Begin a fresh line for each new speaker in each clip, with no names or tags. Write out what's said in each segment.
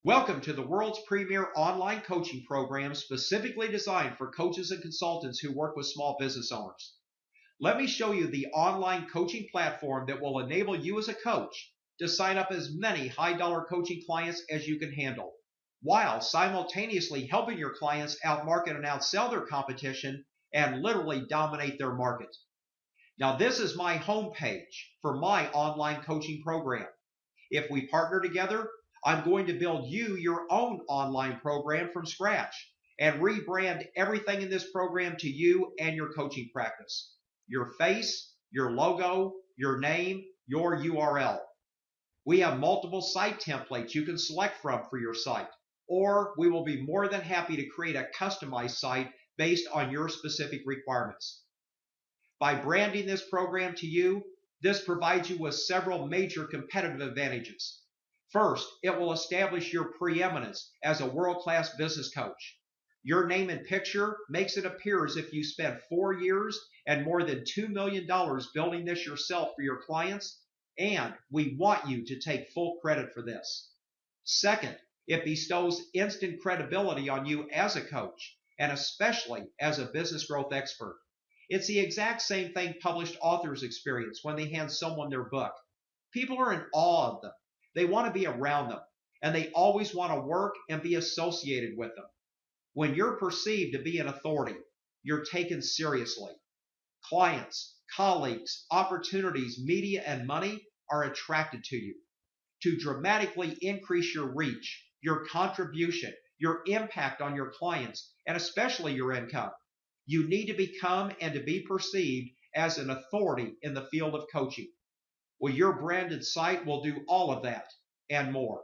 Welcome to the world's premier online coaching program specifically designed for coaches and consultants who work with small business owners. Let me show you the online coaching platform that will enable you as a coach to sign up as many high-dollar coaching clients as you can handle, while simultaneously helping your clients outmarket and outsell their competition and literally dominate their market. Now, this is my homepage for my online coaching program. If we partner together, I'm going to build you your own online program from scratch and rebrand everything in this program to you and your coaching practice. Your face, your logo, your name, your URL. We have multiple site templates you can select from for your site, or we will be more than happy to create a customized site based on your specific requirements. By branding this program to you, this provides you with several major competitive advantages. First, it will establish your preeminence as a world-class business coach. Your name and picture makes it appear as if you spent 4 years and more than $2 million building this yourself for your clients, and we want you to take full credit for this. Second, it bestows instant credibility on you as a coach, and especially as a business growth expert. It's the exact same thing published authors experience when they hand someone their book. People are in awe of them. They want to be around them, and they always want to work and be associated with them. When you're perceived to be an authority, you're taken seriously. Clients, colleagues, opportunities, media, and money are attracted to you. To dramatically increase your reach, your contribution, your impact on your clients, and especially your income, you need to become and to be perceived as an authority in the field of coaching. Well, your branded site will do all of that and more.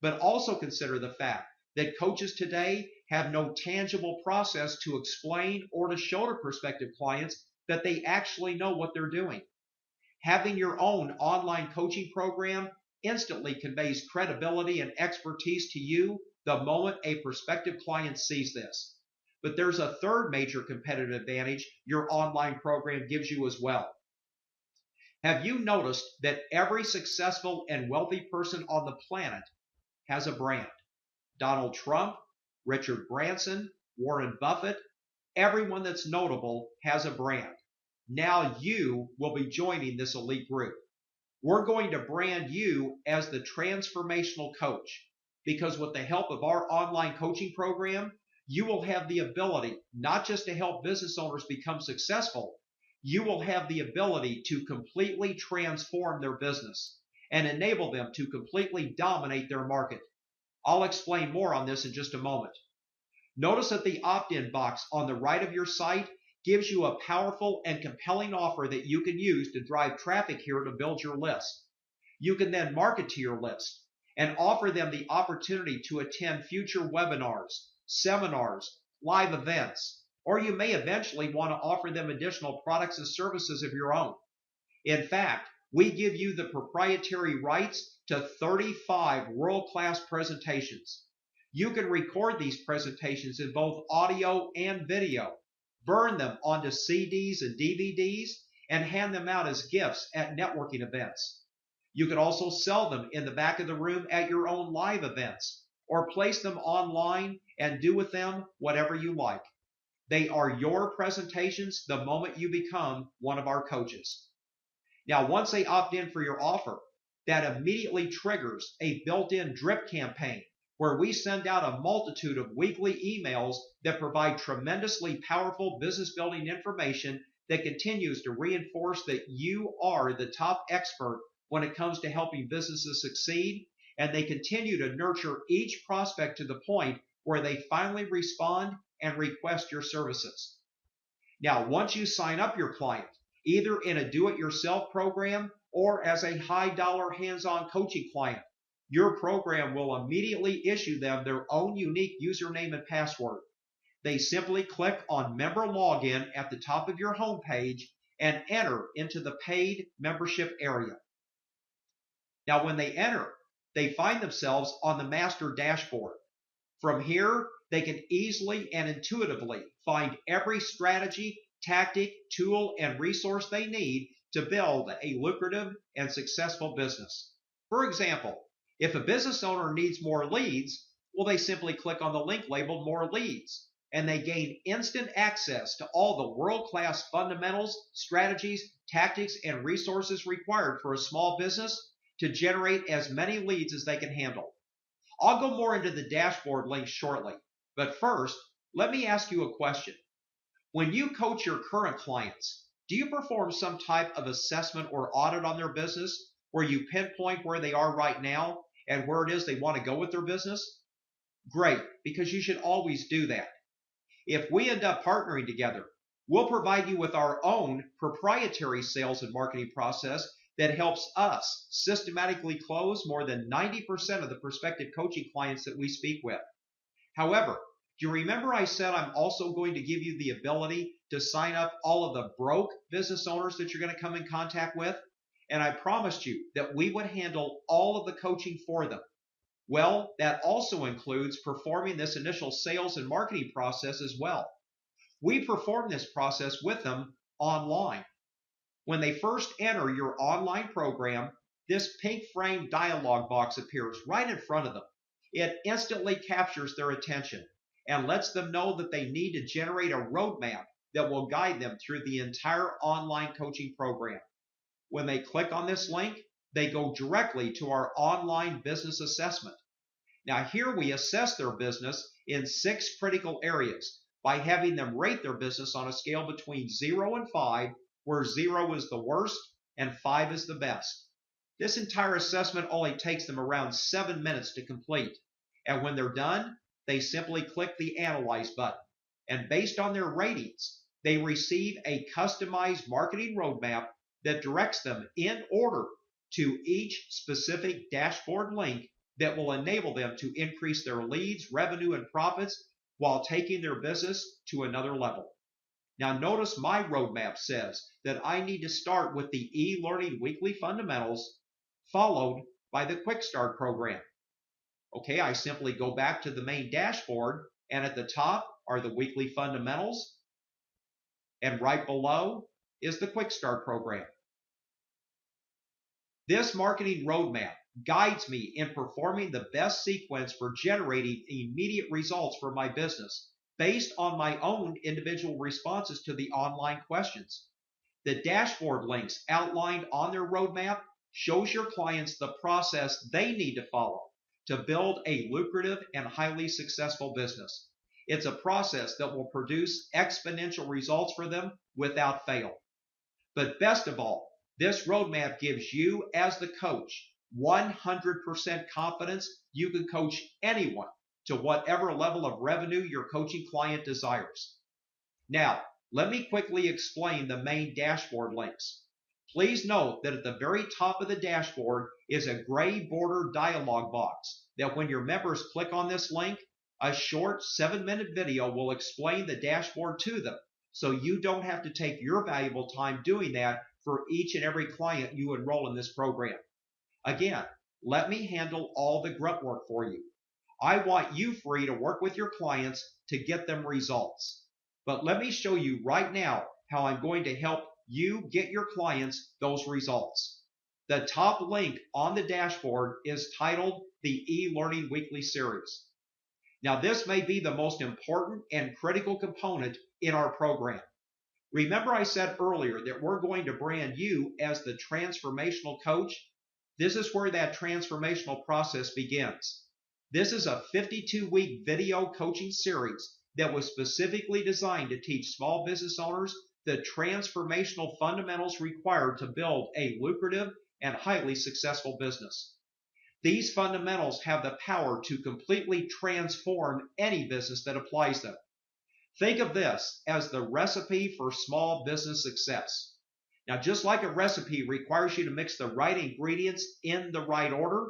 But also consider the fact that coaches today have no tangible process to explain or to show to prospective clients that they actually know what they're doing. Having your own online coaching program instantly conveys credibility and expertise to you the moment a prospective client sees this. But there's a third major competitive advantage your online program gives you as well. Have you noticed that every successful and wealthy person on the planet has a brand? Donald Trump, Richard Branson, Warren Buffett, everyone that's notable has a brand. Now you will be joining this elite group. We're going to brand you as the transformational coach because with the help of our online coaching program, you will have the ability not just to help business owners become successful, you will have the ability to completely transform their business and enable them to completely dominate their market. I'll explain more on this in just a moment. Notice that the opt-in box on the right of your site gives you a powerful and compelling offer that you can use to drive traffic here to build your list. You can then market to your list and offer them the opportunity to attend future webinars, seminars, live events, or you may eventually want to offer them additional products and services of your own. In fact, we give you the proprietary rights to 35 world-class presentations. You can record these presentations in both audio and video, burn them onto CDs and DVDs, and hand them out as gifts at networking events. You can also sell them in the back of the room at your own live events, or place them online and do with them whatever you like. They are your presentations the moment you become one of our coaches. Now, once they opt in for your offer, that immediately triggers a built-in drip campaign where we send out a multitude of weekly emails that provide tremendously powerful business building information that continues to reinforce that you are the top expert when it comes to helping businesses succeed, and they continue to nurture each prospect to the point where they finally respond and request your services. Now, once you sign up your client, either in a do-it-yourself program or as a high-dollar hands-on coaching client, your program will immediately issue them their own unique username and password. They simply click on Member Login at the top of your homepage and enter into the paid membership area. Now, when they enter, they find themselves on the master dashboard. From here, they can easily and intuitively find every strategy, tactic, tool, and resource they need to build a lucrative and successful business. For example, If a business owner needs more leads, well, they simply click on the link labeled More Leads, and they gain instant access to all the world-class fundamentals, strategies, tactics, and resources required for a small business to generate as many leads as they can handle. I'll go more into the dashboard links shortly, but first, let me ask you a question. When you coach your current clients, do you perform some type of assessment or audit on their business where you pinpoint where they are right now and where it is they want to go with their business? Great, because you should always do that. If we end up partnering together, we'll provide you with our own proprietary sales and marketing process that helps us systematically close more than 90% of the prospective coaching clients that we speak with. However, do you remember I said I'm also going to give you the ability to sign up all of the broke business owners that you're going to come in contact with? And I promised you that we would handle all of the coaching for them. Well, that also includes performing this initial sales and marketing process as well. We perform this process with them online. When they first enter your online program, this pink frame dialog box appears right in front of them. It instantly captures their attention and lets them know that they need to generate a roadmap that will guide them through the entire online coaching program. When they click on this link, they go directly to our online business assessment. Now here we assess their business in 6 critical areas by having them rate their business on a scale between 0 and 5, where 0 is the worst and 5 is the best. This entire assessment only takes them around 7 minutes to complete. And when they're done, they simply click the Analyze button. And based on their ratings, they receive a customized marketing roadmap that directs them in order to each specific dashboard link that will enable them to increase their leads, revenue, and profits while taking their business to another level. Now notice my roadmap says that I need to start with the e-learning weekly fundamentals followed by the Quick Start program. Okay, I simply go back to the main dashboard, and at the top are the weekly fundamentals, and right below is the Quick Start program. This marketing roadmap guides me in performing the best sequence for generating immediate results for my business based on my own individual responses to the online questions. The dashboard links outlined on their roadmap shows your clients the process they need to follow to build a lucrative and highly successful business. It's a process that will produce exponential results for them without fail. But best of all, this roadmap gives you as the coach 100% confidence you can coach anyone to whatever level of revenue your coaching client desires. Now, let me quickly explain the main dashboard links. Please note that at the very top of the dashboard is a gray border dialog box that when your members click on this link, a short 7-minute video will explain the dashboard to them, so you don't have to take your valuable time doing that for each and every client you enroll in this program. Again, let me handle all the grunt work for you. I want you free to work with your clients to get them results. But let me show you right now how I'm going to help you get your clients those results. The top link on the dashboard is titled the e-learning weekly series. Now this may be the most important and critical component in our program. Remember I said earlier that we're going to brand you as the transformational coach? This is where that transformational process begins. This is a 52-week video coaching series that was specifically designed to teach small business owners the transformational fundamentals required to build a lucrative and highly successful business. These fundamentals have the power to completely transform any business that applies them. Think of this as the recipe for small business success. Now, just like a recipe requires you to mix the right ingredients in the right order,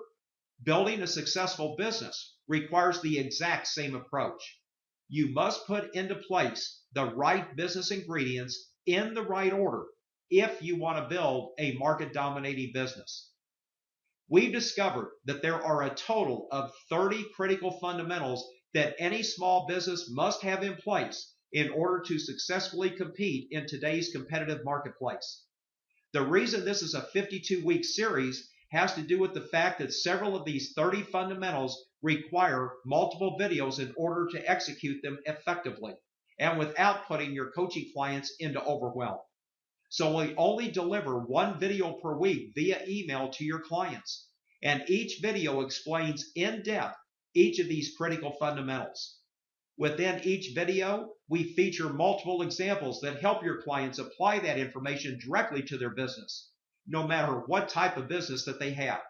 building a successful business requires the exact same approach. You must put into place the right business ingredients in the right order if you want to build a market-dominating business. We've discovered that there are a total of 30 critical fundamentals that any small business must have in place in order to successfully compete in today's competitive marketplace. The reason this is a 52-week series has to do with the fact that several of these 30 fundamentals require multiple videos in order to execute them effectively and without putting your coaching clients into overwhelm. So we only deliver one video per week via email to your clients, and each video explains in depth each of these critical fundamentals. Within each video, we feature multiple examples that help your clients apply that information directly to their business, no matter what type of business that they have.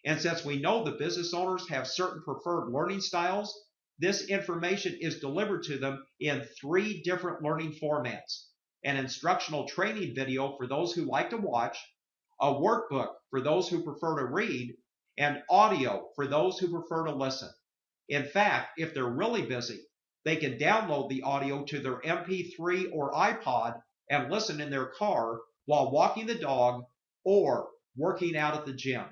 And since we know the business owners have certain preferred learning styles, this information is delivered to them in 3 different learning formats: an instructional training video for those who like to watch, a workbook for those who prefer to read, and audio for those who prefer to listen. In fact, if they're really busy, they can download the audio to their MP3 or iPod and listen in their car while walking the dog or working out at the gym.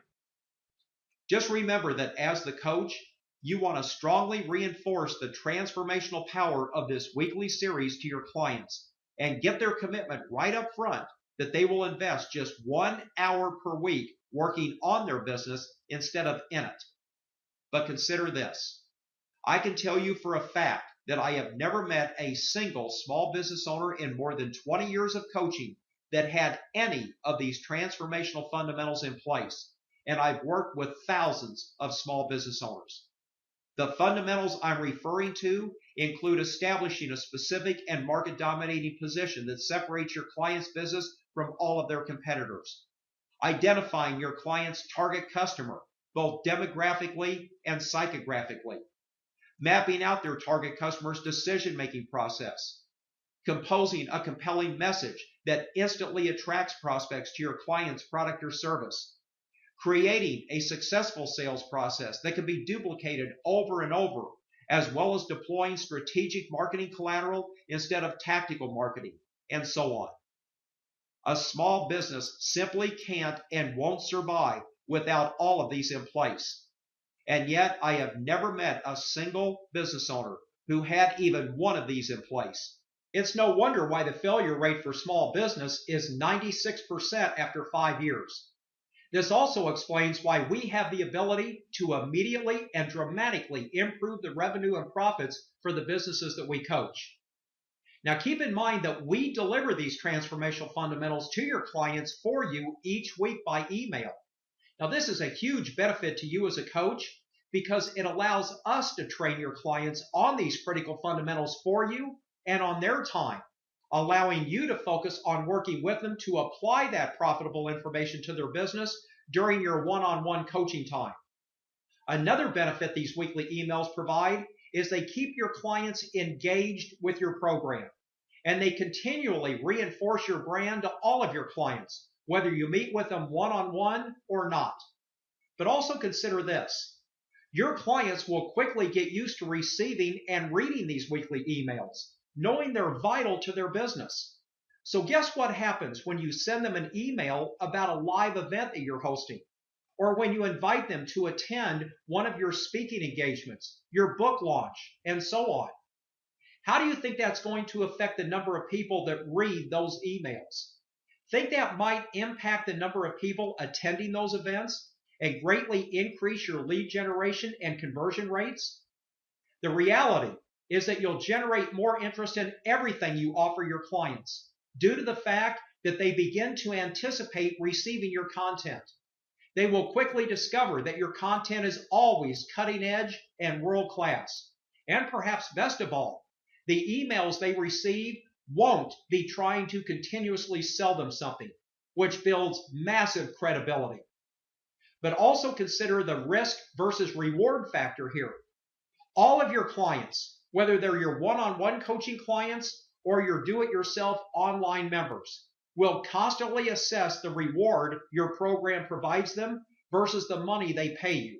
Just remember that as the coach, you want to strongly reinforce the transformational power of this weekly series to your clients and get their commitment right up front that they will invest just 1 hour per week working on their business instead of in it. But consider this. I can tell you for a fact that I have never met a single small business owner in more than 20 years of coaching that had any of these transformational fundamentals in place, and I've worked with thousands of small business owners. The fundamentals I'm referring to include establishing a specific and market-dominating position that separates your client's business from all of their competitors, identifying your client's target customer, both demographically and psychographically, mapping out their target customer's decision-making process, composing a compelling message that instantly attracts prospects to your client's product or service, creating a successful sales process that can be duplicated over and over, as well as deploying strategic marketing collateral instead of tactical marketing, and so on. A small business simply can't and won't survive without all of these in place. And yet, I have never met a single business owner who had even one of these in place. It's no wonder why the failure rate for small business is 96% after 5 years. This also explains why we have the ability to immediately and dramatically improve the revenue and profits for the businesses that we coach. Now, keep in mind that we deliver these transformational fundamentals to your clients for you each week by email. Now, this is a huge benefit to you as a coach because it allows us to train your clients on these critical fundamentals for you and on their time, allowing you to focus on working with them to apply that profitable information to their business during your one-on-one coaching time. Another benefit these weekly emails provide is they keep your clients engaged with your program, and they continually reinforce your brand to all of your clients, whether you meet with them one-on-one or not. But also consider this. Your clients will quickly get used to receiving and reading these weekly emails, knowing they're vital to their business. So guess what happens when you send them an email about a live event that you're hosting, or when you invite them to attend one of your speaking engagements, your book launch, and so on? How do you think that's going to affect the number of people that read those emails? Think that might impact the number of people attending those events and greatly increase your lead generation and conversion rates? The reality is that you'll generate more interest in everything you offer your clients due to the fact that they begin to anticipate receiving your content. They will quickly discover that your content is always cutting edge and world class. And perhaps best of all, the emails they receive won't be trying to continuously sell them something, which builds massive credibility. But also consider the risk versus reward factor here. All of your clients, whether they're your one-on-one coaching clients or your do-it-yourself online members, will constantly assess the reward your program provides them versus the money they pay you.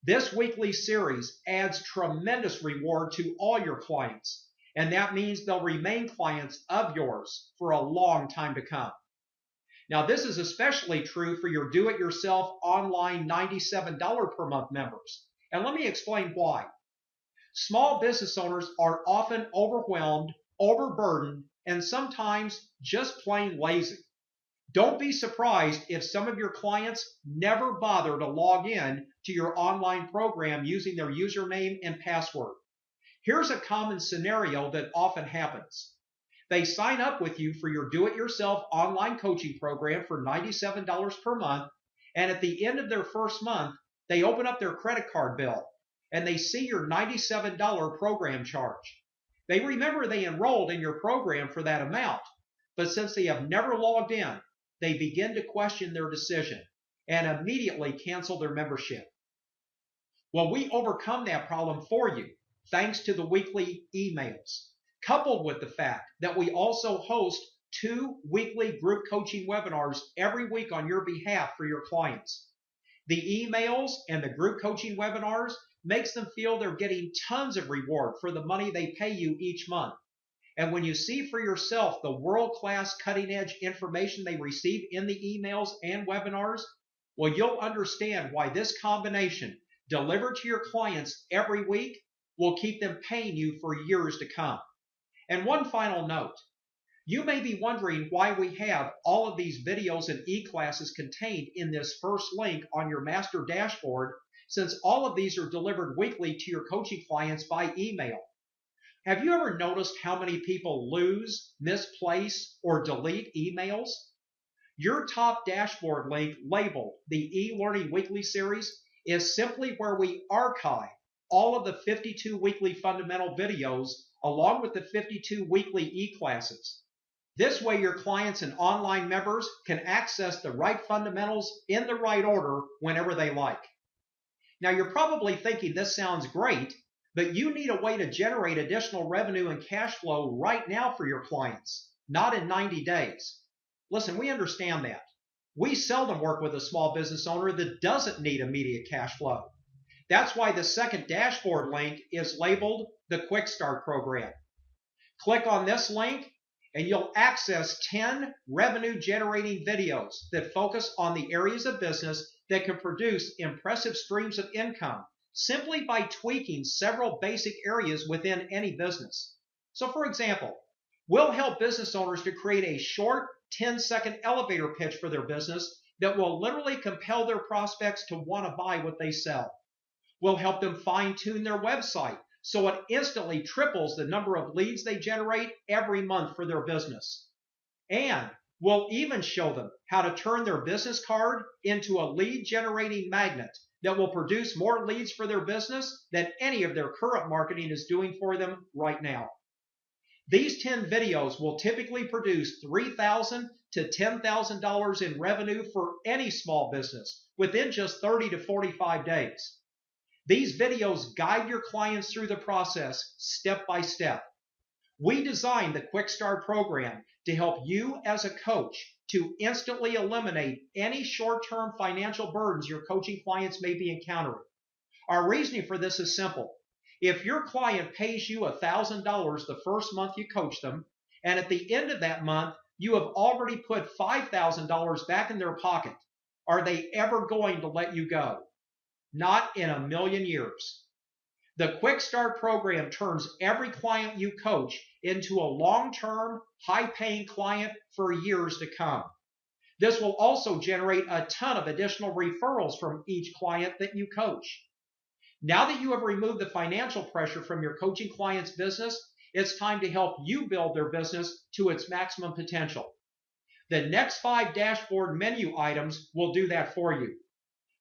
This weekly series adds tremendous reward to all your clients, and that means they'll remain clients of yours for a long time to come. Now, this is especially true for your do-it-yourself online $97 per month members. And let me explain why. Small business owners are often overwhelmed, overburdened, and sometimes just plain lazy. Don't be surprised if some of your clients never bother to log in to your online program using their username and password. Here's a common scenario that often happens. They sign up with you for your do-it-yourself online coaching program for $97 per month, and at the end of their first month, they open up their credit card bill and they see your $97 program charge. They remember they enrolled in your program for that amount, but since they have never logged in, they begin to question their decision and immediately cancel their membership. Well, we overcome that problem for you thanks to the weekly emails, coupled with the fact that we also host 2 weekly group coaching webinars every week on your behalf for your clients. The emails and the group coaching webinars makes them feel they're getting tons of reward for the money they pay you each month. And when you see for yourself the world-class cutting-edge information they receive in the emails and webinars, well, you'll understand why this combination delivered to your clients every week will keep them paying you for years to come. And one final note. You may be wondering why we have all of these videos and e-classes contained in this first link on your master dashboard, since all of these are delivered weekly to your coaching clients by email. Have you ever noticed how many people lose, misplace, or delete emails? Your top dashboard link labeled the e-learning weekly series is simply where we archive all of the 52 weekly fundamental videos along with the 52 weekly e-classes. This way your clients and online members can access the right fundamentals in the right order whenever they like. Now you're probably thinking this sounds great, but you need a way to generate additional revenue and cash flow right now for your clients, not in 90 days. Listen, we understand that. We seldom work with a small business owner that doesn't need immediate cash flow. That's why the second dashboard link is labeled the Quick Start Program. Click on this link and you'll access 10 revenue generating videos that focus on the areas of business that can produce impressive streams of income simply by tweaking several basic areas within any business. So for example, we'll help business owners to create a short 10-second elevator pitch for their business that will literally compel their prospects to want to buy what they sell. We'll help them fine-tune their website so it instantly triples the number of leads they generate every month for their business. And we'll even show them how to turn their business card into a lead generating magnet that will produce more leads for their business than any of their current marketing is doing for them right now. These 10 videos will typically produce $3,000 to $10,000 in revenue for any small business within just 30 to 45 days. These videos guide your clients through the process step by step. We designed the Quick Start Program to help you as a coach to instantly eliminate any short-term financial burdens your coaching clients may be encountering. Our reasoning for this is simple. If your client pays you $1,000 the first month you coach them, and at the end of that month you have already put $5,000 back in their pocket, are they ever going to let you go? Not in a million years. The Quick Start Program turns every client you coach into a long-term, high-paying client for years to come. This will also generate a ton of additional referrals from each client that you coach. Now that you have removed the financial pressure from your coaching client's business, it's time to help you build their business to its maximum potential. The next 5 dashboard menu items will do that for you.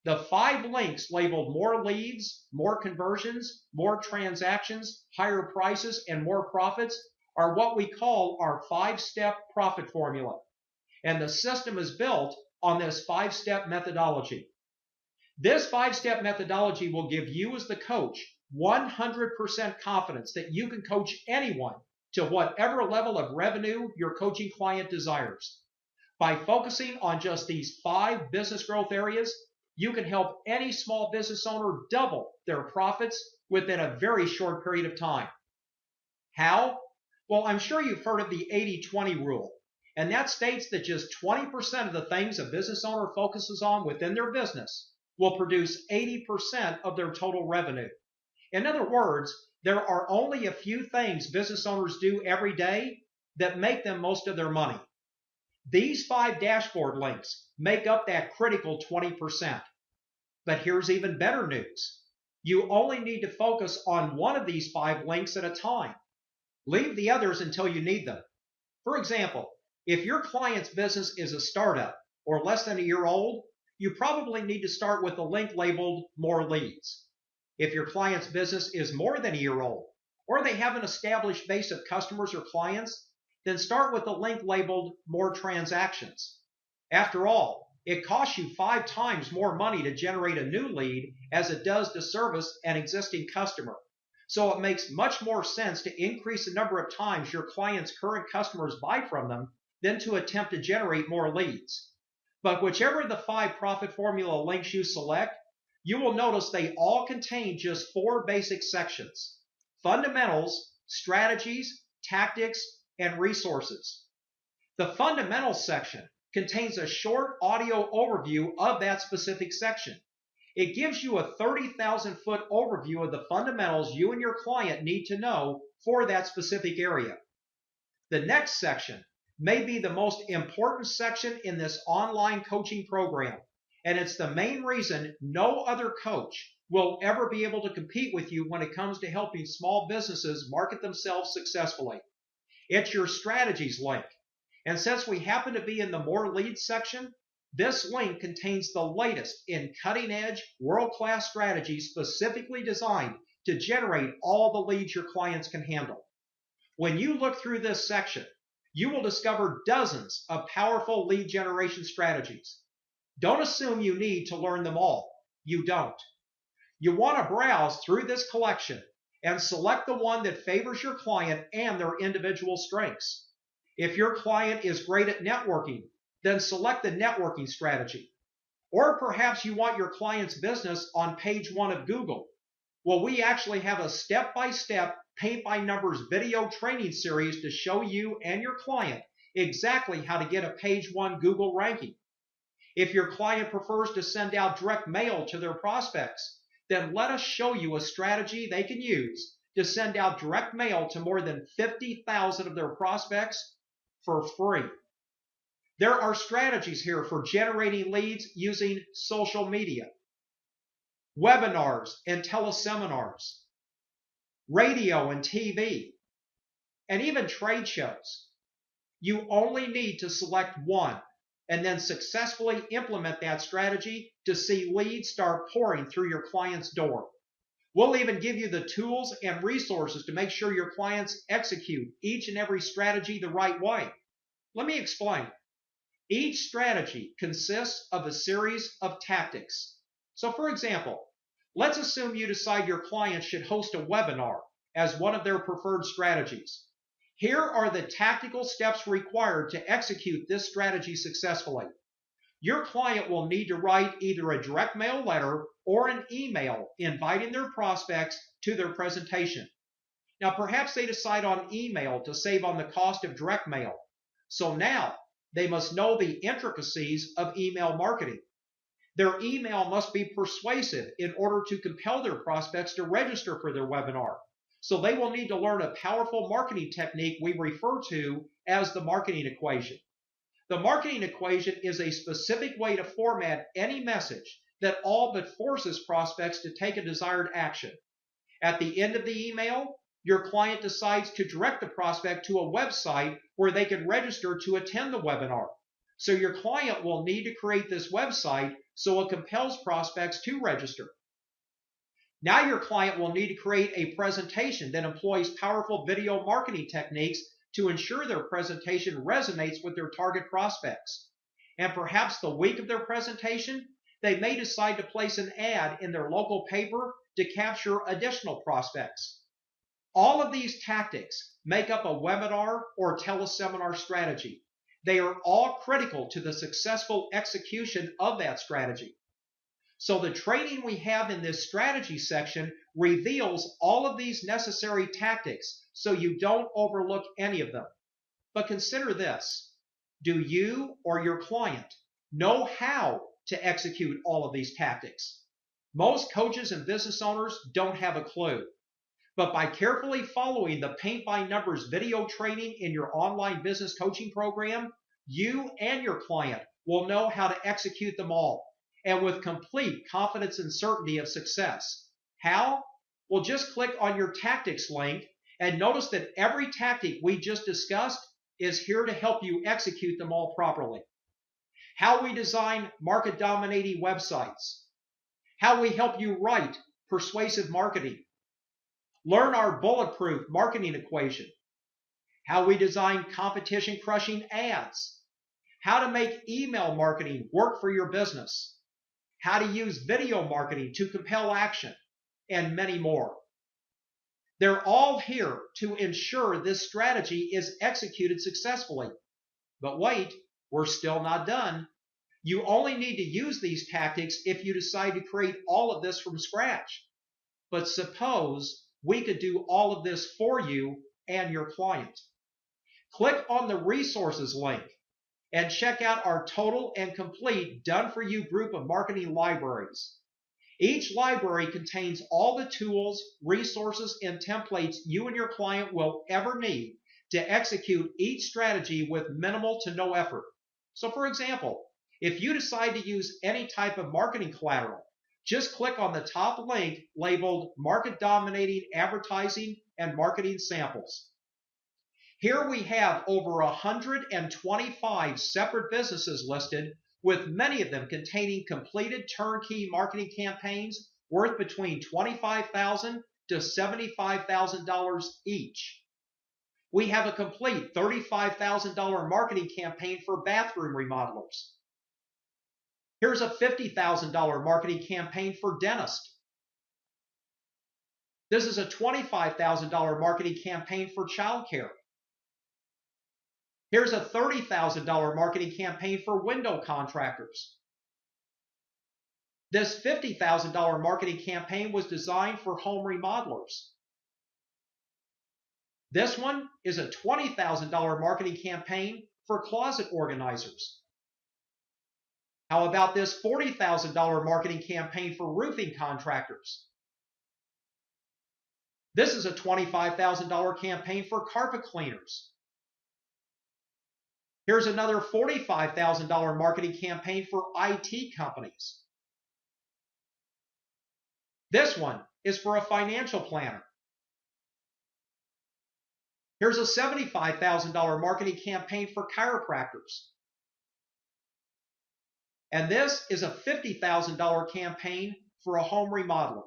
The 5 links labeled more leads, more conversions, more transactions, higher prices, and more profits are what we call our 5-step profit formula. And the system is built on this 5-step methodology. This 5-step methodology will give you as the coach 100% confidence that you can coach anyone to whatever level of revenue your coaching client desires. By focusing on just these 5 business growth areas, you can help any small business owner double their profits within a very short period of time. How? Well, I'm sure you've heard of the 80-20 rule, and that states that just 20% of the things a business owner focuses on within their business will produce 80% of their total revenue. In other words, there are only a few things business owners do every day that make them most of their money. These 5 dashboard links make up that critical 20%. But here's even better news. You only need to focus on one of these 5 links at a time. Leave the others until you need them. For example, if your client's business is a startup or less than a year old, you probably need to start with a link labeled More Leads. If your client's business is more than a year old, or they have an established base of customers or clients, then start with a link labeled More Transactions. After all, it costs you 5 times more money to generate a new lead as it does to service an existing customer. So it makes much more sense to increase the number of times your client's current customers buy from them than to attempt to generate more leads. But whichever of the 5 profit formula links you select, you will notice they all contain just 4 basic sections: fundamentals, strategies, tactics, and resources. The fundamentals section contains a short audio overview of that specific section. It gives you a 30,000-foot overview of the fundamentals you and your client need to know for that specific area. The next section may be the most important section in this online coaching program, and it's the main reason no other coach will ever be able to compete with you when it comes to helping small businesses market themselves successfully. It's your strategies link. And since we happen to be in the More Leads section, this link contains the latest in cutting-edge, world-class strategies specifically designed to generate all the leads your clients can handle. When you look through this section, you will discover dozens of powerful lead generation strategies. Don't assume you need to learn them all. You don't. You want to browse through this collection and select the one that favors your client and their individual strengths. If your client is great at networking, then select the networking strategy. Or perhaps you want your client's business on page 1 of Google. Well, we actually have a step-by-step, paint-by-numbers video training series to show you and your client exactly how to get a page 1 Google ranking. If your client prefers to send out direct mail to their prospects, then let us show you a strategy they can use to send out direct mail to more than 50,000 of their prospects for free. There are strategies here for generating leads using social media, webinars and teleseminars, radio and TV, and even trade shows. You only need to select one and then successfully implement that strategy to see leads start pouring through your client's door. We'll even give you the tools and resources to make sure your clients execute each and every strategy the right way. Let me explain. Each strategy consists of a series of tactics. So for example, let's assume you decide your client should host a webinar as one of their preferred strategies. Here are the tactical steps required to execute this strategy successfully. Your client will need to write either a direct mail letter or an email inviting their prospects to their presentation. Now, perhaps they decide on email to save on the cost of direct mail. So now they must know the intricacies of email marketing. Their email must be persuasive in order to compel their prospects to register for their webinar. So they will need to learn a powerful marketing technique we refer to as the marketing equation. The marketing equation is a specific way to format any message that all but forces prospects to take a desired action. At the end of the email, your client decides to direct the prospect to a website where they can register to attend the webinar. So your client will need to create this website so it compels prospects to register. Now your client will need to create a presentation that employs powerful video marketing techniques to ensure their presentation resonates with their target prospects. And perhaps the week of their presentation, they may decide to place an ad in their local paper to capture additional prospects. All of these tactics make up a webinar or teleseminar strategy. They are all critical to the successful execution of that strategy. So the training we have in this strategy section reveals all of these necessary tactics so you don't overlook any of them. But consider this. Do you or your client know how to execute all of these tactics? Most coaches and business owners don't have a clue. But by carefully following the paint by numbers video training in your online business coaching program, you and your client will know how to execute them all, and with complete confidence and certainty of success. How? Well, just click on your tactics link and notice that every tactic we just discussed is here to help you execute them all properly. How we design market dominating websites, how we help you write persuasive marketing, learn our bulletproof marketing equation, how we design competition crushing ads, how to make email marketing work for your business, how to use video marketing to compel action, and many more. They're all here to ensure this strategy is executed successfully. But wait, we're still not done. You only need to use these tactics if you decide to create all of this from scratch. But suppose we could do all of this for you and your client. Click on the resources link and check out our total and complete done-for-you group of marketing libraries. Each library contains all the tools, resources, and templates you and your client will ever need to execute each strategy with minimal to no effort. So for example, if you decide to use any type of marketing collateral, just click on the top link labeled Market Dominating Advertising and Marketing Samples. Here we have over 125 separate businesses listed, with many of them containing completed turnkey marketing campaigns worth between $25,000 to $75,000 each. We have a complete $35,000 marketing campaign for bathroom remodelers. Here's a $50,000 marketing campaign for dentists. This is a $25,000 marketing campaign for childcare. Here's a $30,000 marketing campaign for window contractors. This $50,000 marketing campaign was designed for home remodelers. This one is a $20,000 marketing campaign for closet organizers. How about this $40,000 marketing campaign for roofing contractors? This is a $25,000 campaign for carpet cleaners. Here's another $45,000 marketing campaign for IT companies. This one is for a financial planner. Here's a $75,000 marketing campaign for chiropractors. And this is a $50,000 campaign for a home remodeler.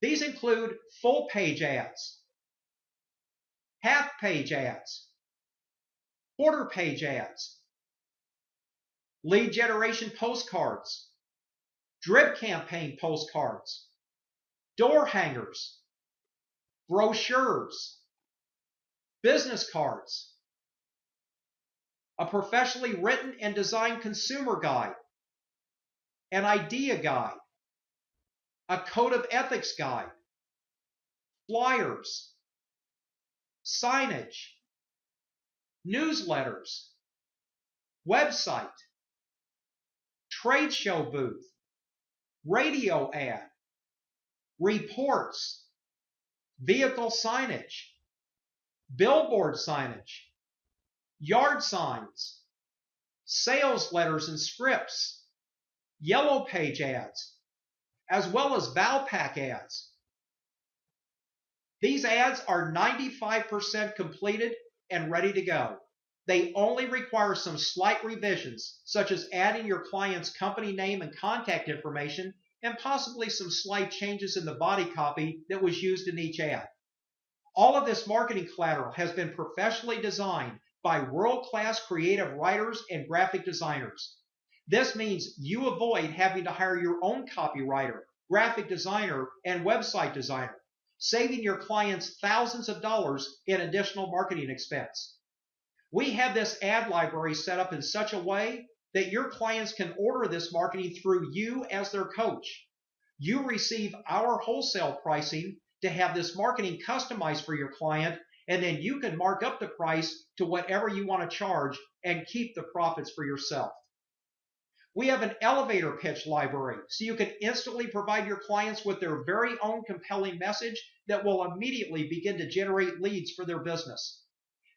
These include full-page ads, half-page ads, quarter-page ads, lead generation postcards, drip campaign postcards, door hangers, brochures, business cards, a professionally written and designed consumer guide, an idea guide, a code of ethics guide, flyers, signage, newsletters, website, trade show booth, radio ad, reports, vehicle signage, billboard signage, yard signs, sales letters and scripts, yellow page ads, as well as Valpak ads. These ads are 95% completed and ready to go. They only require some slight revisions, such as adding your client's company name and contact information, and possibly some slight changes in the body copy that was used in each ad. All of this marketing collateral has been professionally designed by world-class creative writers and graphic designers. This means you avoid having to hire your own copywriter, graphic designer, and website designer, saving your clients thousands of dollars in additional marketing expense. We have this ad library set up in such a way that your clients can order this marketing through you as their coach. You receive our wholesale pricing to have this marketing customized for your client, and then you can mark up the price to whatever you want to charge and keep the profits for yourself. We have an elevator pitch library, so you can instantly provide your clients with their very own compelling message that will immediately begin to generate leads for their business.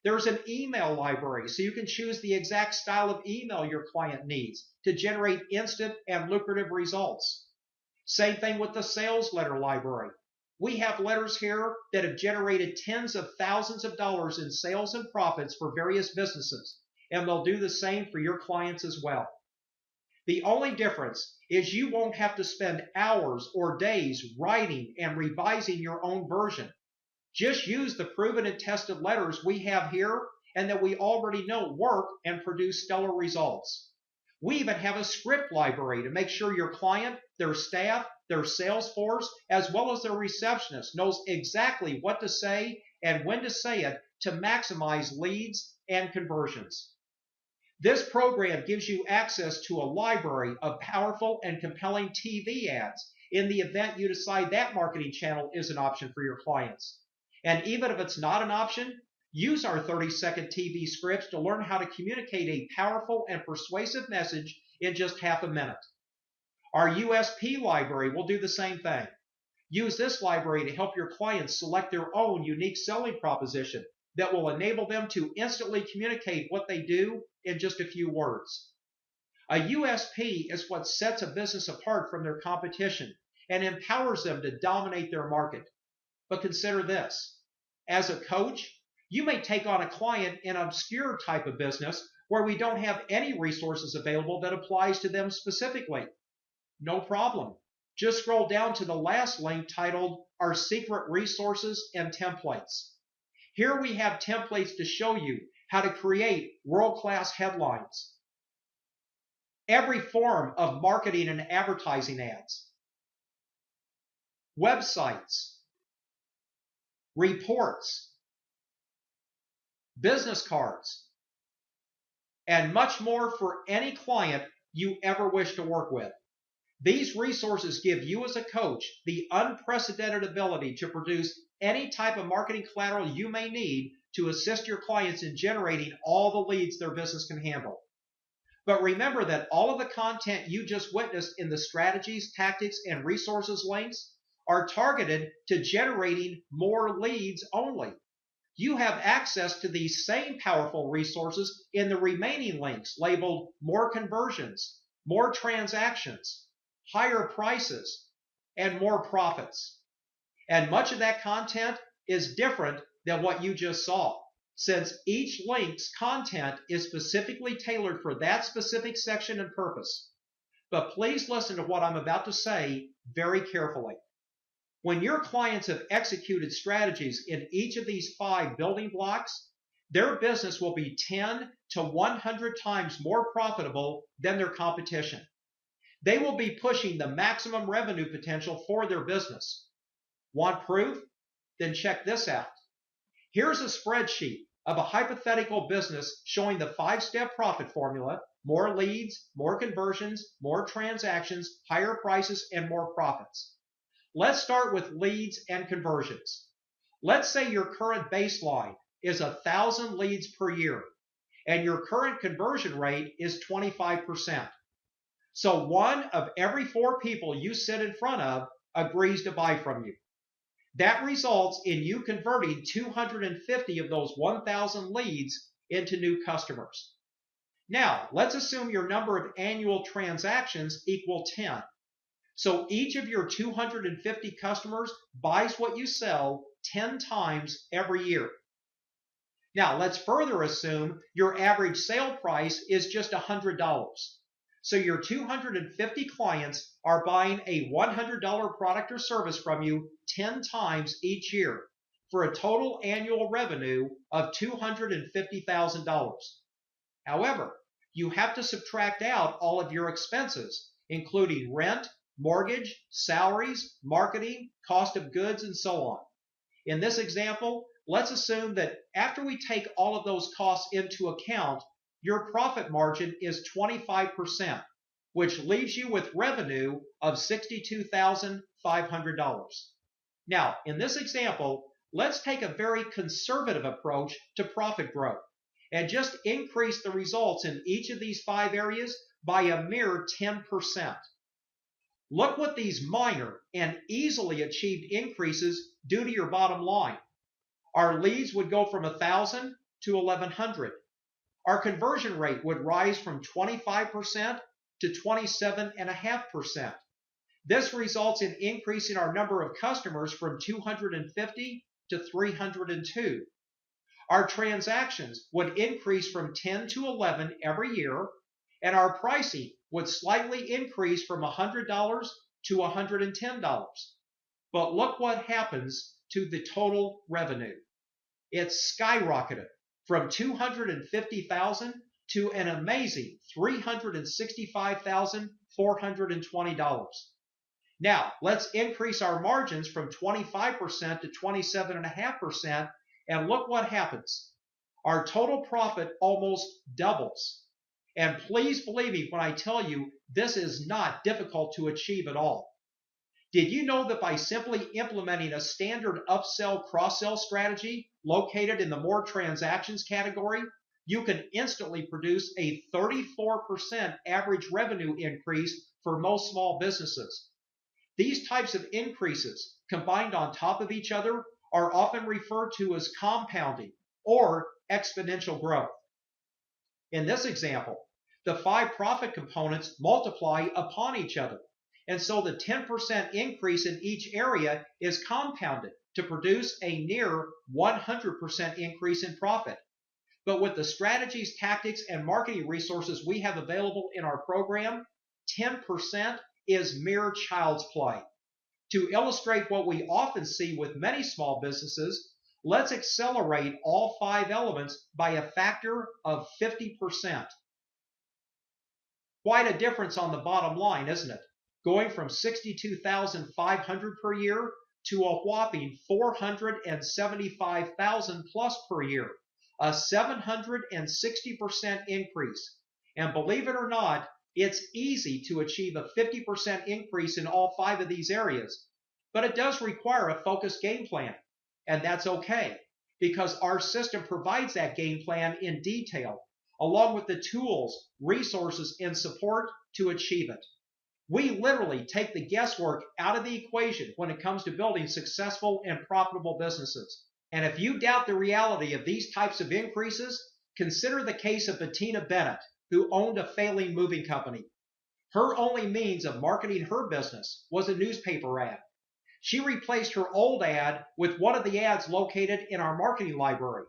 There's an email library, so you can choose the exact style of email your client needs to generate instant and lucrative results. Same thing with the sales letter library. We have letters here that have generated tens of thousands of dollars in sales and profits for various businesses, and they'll do the same for your clients as well. The only difference is you won't have to spend hours or days writing and revising your own version. Just use the proven and tested letters we have here and that we already know work and produce stellar results. We even have a script library to make sure your client, their staff, their sales force, as well as their receptionist knows exactly what to say and when to say it to maximize leads and conversions. This program gives you access to a library of powerful and compelling TV ads in the event you decide that marketing channel is an option for your clients. And even if it's not an option, use our 30-second TV scripts to learn how to communicate a powerful and persuasive message in just half a minute. Our USP library will do the same thing. Use this library to help your clients select their own unique selling proposition that will enable them to instantly communicate what they do in just a few words. A USP is what sets a business apart from their competition and empowers them to dominate their market. But consider this. As a coach, you may take on a client in an obscure type of business where we don't have any resources available that applies to them specifically. No problem. Just scroll down to the last link titled Our Secret Resources and Templates. Here we have templates to show you how to create world-class headlines, every form of marketing and advertising ads, websites, reports, business cards, and much more for any client you ever wish to work with. These resources give you as a coach the unprecedented ability to produce any type of marketing collateral you may need to assist your clients in generating all the leads their business can handle. But remember that all of the content you just witnessed in the strategies, tactics, and resources links are targeted to generating more leads only. You have access to these same powerful resources in the remaining links labeled more conversions, more transactions, higher prices, and more profits. And much of that content is different than what you just saw, since each link's content is specifically tailored for that specific section and purpose. But please listen to what I'm about to say very carefully. When your clients have executed strategies in each of these 5 building blocks, their business will be 10 to 100 times more profitable than their competition. They will be pushing the maximum revenue potential for their business. Want proof? Then check this out. Here's a spreadsheet of a hypothetical business showing the 5-step profit formula: more leads, more conversions, more transactions, higher prices, and more profits. Let's start with leads and conversions. Let's say your current baseline is 1,000 leads per year, and your current conversion rate is 25%. So 1 of every 4 people you sit in front of agrees to buy from you. That results in you converting 250 of those 1,000 leads into new customers. Now, let's assume your number of annual transactions equal 10. So each of your 250 customers buys what you sell 10 times every year. Now, let's further assume your average sale price is just $100. So your 250 clients are buying a $100 product or service from you 10 times each year for a total annual revenue of $250,000. However, you have to subtract out all of your expenses, including rent, mortgage, salaries, marketing, cost of goods, and so on. In this example, let's assume that after we take all of those costs into account, your profit margin is 25%, which leaves you with revenue of $62,500. Now, in this example, let's take a very conservative approach to profit growth and just increase the results in each of these 5 areas by a mere 10%. Look what these minor and easily achieved increases do to your bottom line. Our leads would go from 1,000 to 1,100. Our conversion rate would rise from 25% to 27.5%. This results in increasing our number of customers from 250 to 302. Our transactions would increase from 10 to 11 every year, and our pricing would slightly increase from $100 to $110. But look what happens to the total revenue. It's skyrocketed from $250,000 to an amazing $365,420. Now, let's increase our margins from 25% to 27.5%, and look what happens. Our total profit almost doubles. And please believe me when I tell you, this is not difficult to achieve at all. Did you know that by simply implementing a standard upsell cross-sell strategy located in the more transactions category, you can instantly produce a 34% average revenue increase for most small businesses? These types of increases, combined on top of each other, are often referred to as compounding or exponential growth. In this example, the 5 profit components multiply upon each other, and so the 10% increase in each area is compounded to produce a near 100% increase in profit. But with the strategies, tactics, and marketing resources we have available in our program, 10% is mere child's play. To illustrate what we often see with many small businesses, let's accelerate all 5 elements by a factor of 50%. Quite a difference on the bottom line, isn't it? Going from $62,500 per year to a whopping $475,000 plus per year, a 760% increase. And believe it or not, it's easy to achieve a 50% increase in all 5 of these areas, but it does require a focused game plan, and that's okay, because our system provides that game plan in detail, along with the tools, resources, and support to achieve it. We literally take the guesswork out of the equation when it comes to building successful and profitable businesses. And if you doubt the reality of these types of increases, consider the case of Bettina Bennett, who owned a failing moving company. Her only means of marketing her business was a newspaper ad. She replaced her old ad with one of the ads located in our marketing library,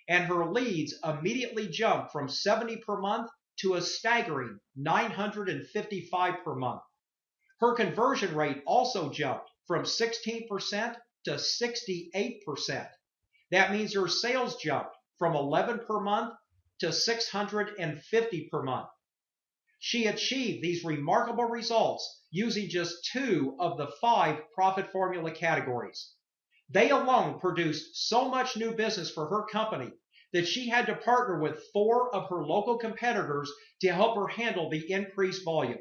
and her leads immediately jumped from 70 per month to a staggering 955 per month. Her conversion rate also jumped from 16% to 68%. That means her sales jumped from 11 per month to 650 per month. She achieved these remarkable results using just 2 of the 5 profit formula categories. They alone produced so much new business for her company that she had to partner with 4 of her local competitors to help her handle the increased volume.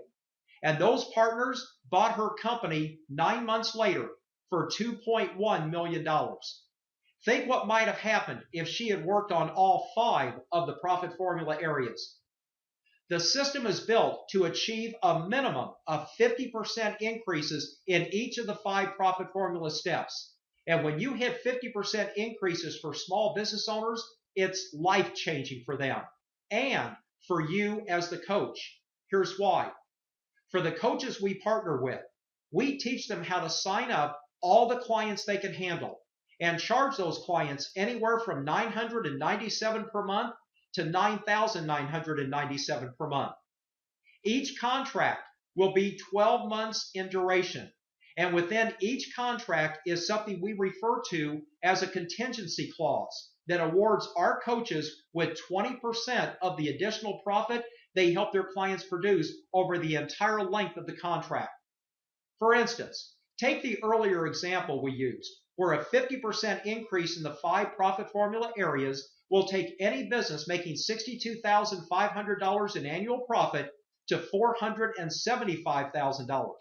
And those partners bought her company 9 months later for $2.1 million. Think what might have happened if she had worked on all 5 of the profit formula areas. The system is built to achieve a minimum of 50% increases in each of the 5 profit formula steps. And when you hit 50% increases for small business owners, it's life-changing for them and for you as the coach. Here's why. For the coaches we partner with, we teach them how to sign up all the clients they can handle and charge those clients anywhere from $997 per month to $9,997 per month. Each contract will be 12 months in duration, and within each contract is something we refer to as a contingency clause that awards our coaches with 20% of the additional profit they help their clients produce over the entire length of the contract. For instance, take the earlier example we used, where a 50% increase in the 5 profit formula areas will take any business making $62,500 in annual profit to $475,000.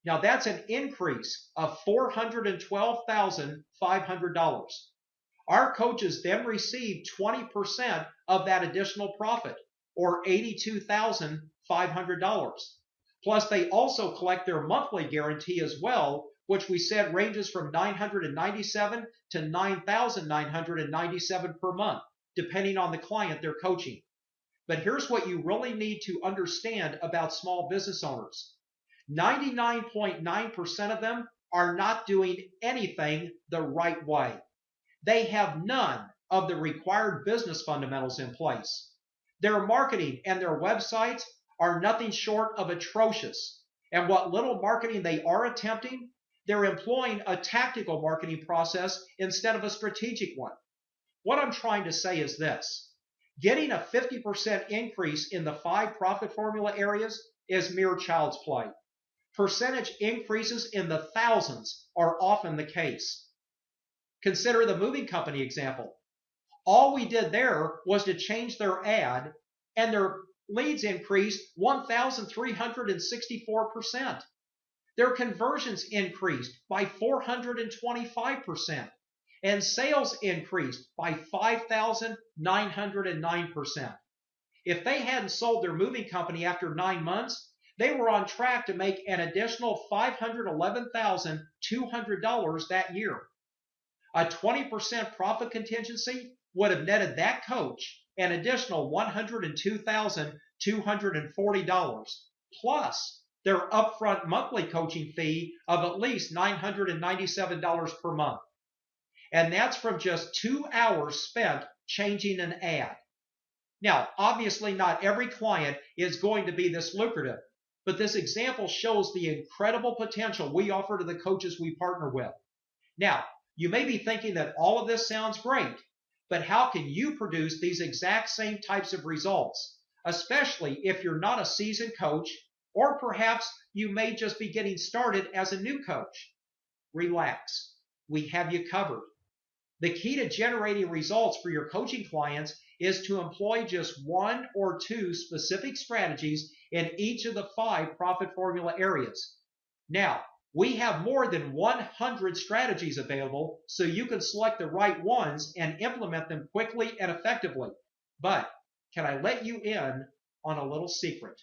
Now that's an increase of $412,500. Our coaches then receive 20% of that additional profit, or $82,500. Plus, they also collect their monthly guarantee as well, which we said ranges from $997 to $9,997 per month. depending on the client they're coaching. But here's what you really need to understand about small business owners. 99.9% of them are not doing anything the right way. They have none of the required business fundamentals in place. Their marketing and their websites are nothing short of atrocious. And what little marketing they are attempting, they're employing a tactical marketing process instead of a strategic one. What I'm trying to say is this. Getting a 50% increase in the 5 profit formula areas is mere child's play. Percentage increases in the thousands are often the case. Consider the moving company example. All we did there was to change their ad, and their leads increased 1,364%. Their conversions increased by 425%, and sales increased by 5,909%. If they hadn't sold their moving company after 9 months, they were on track to make an additional $511,200 that year. A 20% profit contingency would have netted that coach an additional $102,240, plus their upfront monthly coaching fee of at least $997 per month. And that's from just 2 hours spent changing an ad. Now, obviously not every client is going to be this lucrative, but this example shows the incredible potential we offer to the coaches we partner with. Now, you may be thinking that all of this sounds great, but how can you produce these exact same types of results, especially if you're not a seasoned coach, or perhaps you may just be getting started as a new coach? Relax. We have you covered. The key to generating results for your coaching clients is to employ just 1 or 2 specific strategies in each of the 5 profit formula areas. Now, we have more than 100 strategies available, so you can select the right ones and implement them quickly and effectively. But can I let you in on a little secret?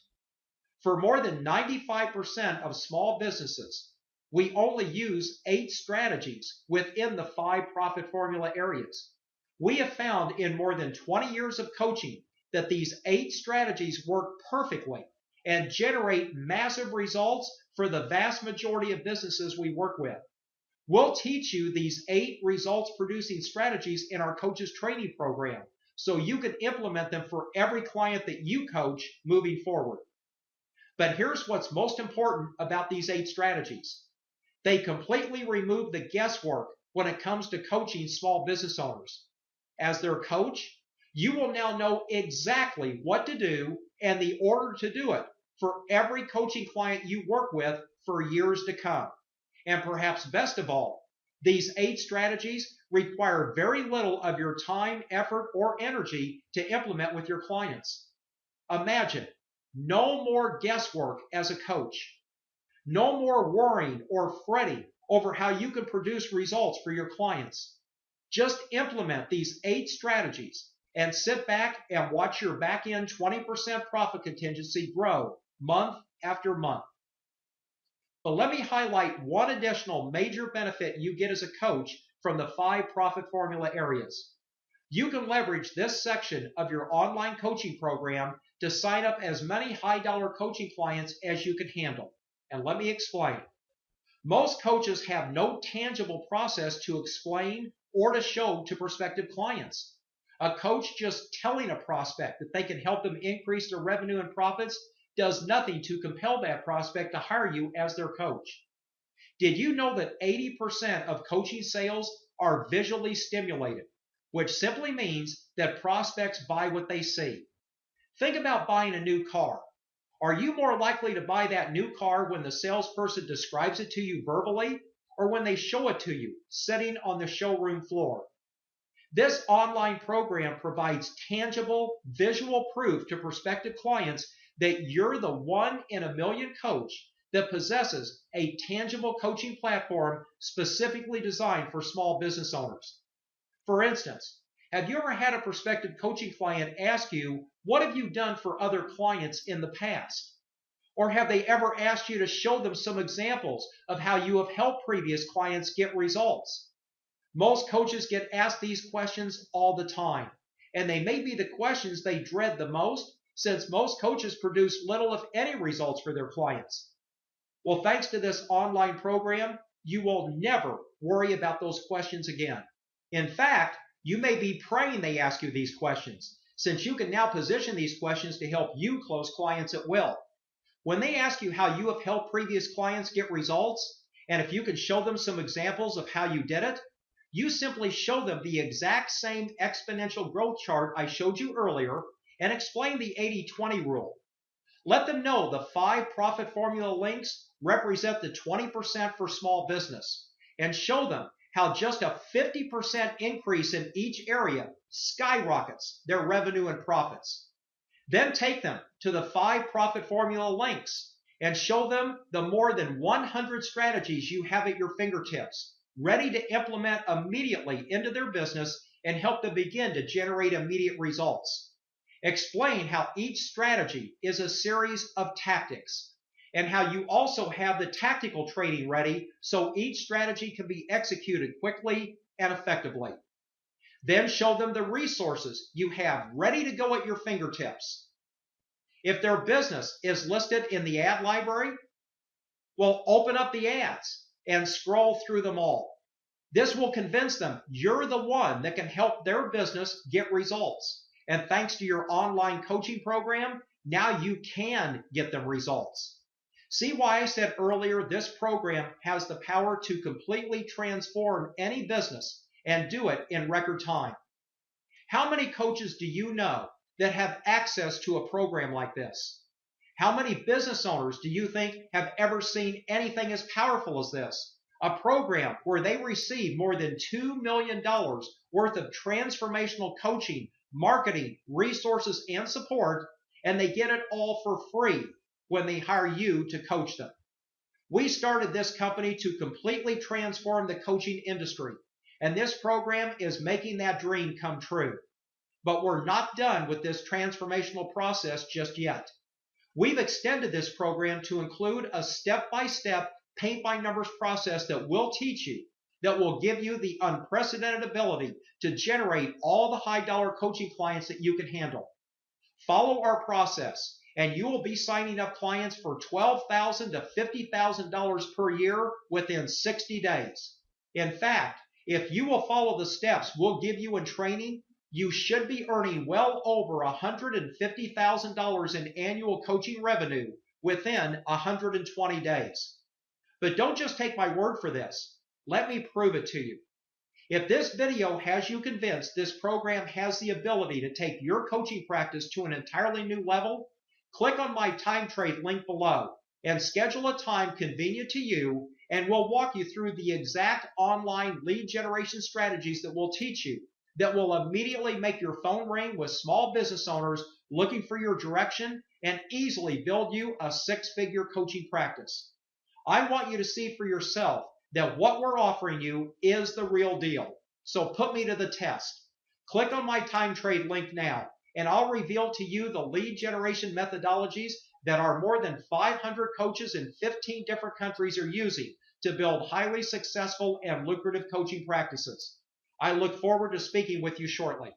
For more than 95% of small businesses, we only use 8 strategies within the 5 profit formula areas. We have found in more than 20 years of coaching that these 8 strategies work perfectly and generate massive results for the vast majority of businesses we work with. We'll teach you these 8 results-producing strategies in our coaches training program, so you can implement them for every client that you coach moving forward. But here's what's most important about these 8 strategies. They completely remove the guesswork when it comes to coaching small business owners. As their coach, you will now know exactly what to do and the order to do it for every coaching client you work with for years to come. And perhaps best of all, these 8 strategies require very little of your time, effort, or energy to implement with your clients. Imagine no more guesswork as a coach. No more worrying or fretting over how you can produce results for your clients. Just implement these 8 strategies and sit back and watch your back-end 20% profit contingency grow month after month. But let me highlight one additional major benefit you get as a coach from the 5 profit formula areas. You can leverage this section of your online coaching program to sign up as many high-dollar coaching clients as you can handle. And let me explain. Most coaches have no tangible process to explain or to show to prospective clients. A coach just telling a prospect that they can help them increase their revenue and profits does nothing to compel that prospect to hire you as their coach. Did you know that 80% of coaching sales are visually stimulated, which simply means that prospects buy what they see? Think about buying a new car. Are you more likely to buy that new car when the salesperson describes it to you verbally, or when they show it to you sitting on the showroom floor? This online program provides tangible, visual proof to prospective clients that you're the 1 in a million coach that possesses a tangible coaching platform specifically designed for small business owners. For instance, have you ever had a prospective coaching client ask you, what have you done for other clients in the past? Or have they ever asked you to show them some examples of how you have helped previous clients get results? Most coaches get asked these questions all the time, and they may be the questions they dread the most, since most coaches produce little, if any, results for their clients. Well, thanks to this online program, you will never worry about those questions again. In fact, you may be praying they ask you these questions, since you can now position these questions to help you close clients at will. When they ask you how you have helped previous clients get results, and if you can show them some examples of how you did it, you simply show them the exact same exponential growth chart I showed you earlier and explain the 80-20 rule. Let them know the 5 profit formula links represent the 20% for small business, and show them how just a 50% increase in each area skyrockets their revenue and profits. Then take them to the 5 profit formula links and show them the more than 100 strategies you have at your fingertips, ready to implement immediately into their business and help them begin to generate immediate results. Explain how each strategy is a series of tactics, and how you also have the tactical training ready so each strategy can be executed quickly and effectively. Then show them the resources you have ready to go at your fingertips. If their business is listed in the ad library, well, open up the ads and scroll through them all. This will convince them you're the one that can help their business get results. And thanks to your online coaching program, now you can get them results. See why I said earlier this program has the power to completely transform any business and do it in record time. How many coaches do you know that have access to a program like this? How many business owners do you think have ever seen anything as powerful as this? A program where they receive more than $2 million worth of transformational coaching, marketing, resources, and support, and they get it all for free when they hire you to coach them. We started this company to completely transform the coaching industry, and this program is making that dream come true. But we're not done with this transformational process just yet. We've extended this program to include a step-by-step, paint-by-numbers process that will teach you, that will give you the unprecedented ability to generate all the high-dollar coaching clients that you can handle. Follow our process, and you will be signing up clients for $12,000 to $50,000 per year within 60 days. In fact, if you will follow the steps we'll give you in training, you should be earning well over $150,000 in annual coaching revenue within 120 days. But don't just take my word for this. Let me prove it to you. If this video has you convinced this program has the ability to take your coaching practice to an entirely new level, click on my time trade link below and schedule a time convenient to you, and we'll walk you through the exact online lead generation strategies that we'll teach you, that will immediately make your phone ring with small business owners looking for your direction and easily build you a 6-figure coaching practice. I want you to see for yourself that what we're offering you is the real deal. So put me to the test. Click on my time trade link now, and I'll reveal to you the lead generation methodologies that our more than 500 coaches in 15 different countries are using to build highly successful and lucrative coaching practices. I look forward to speaking with you shortly.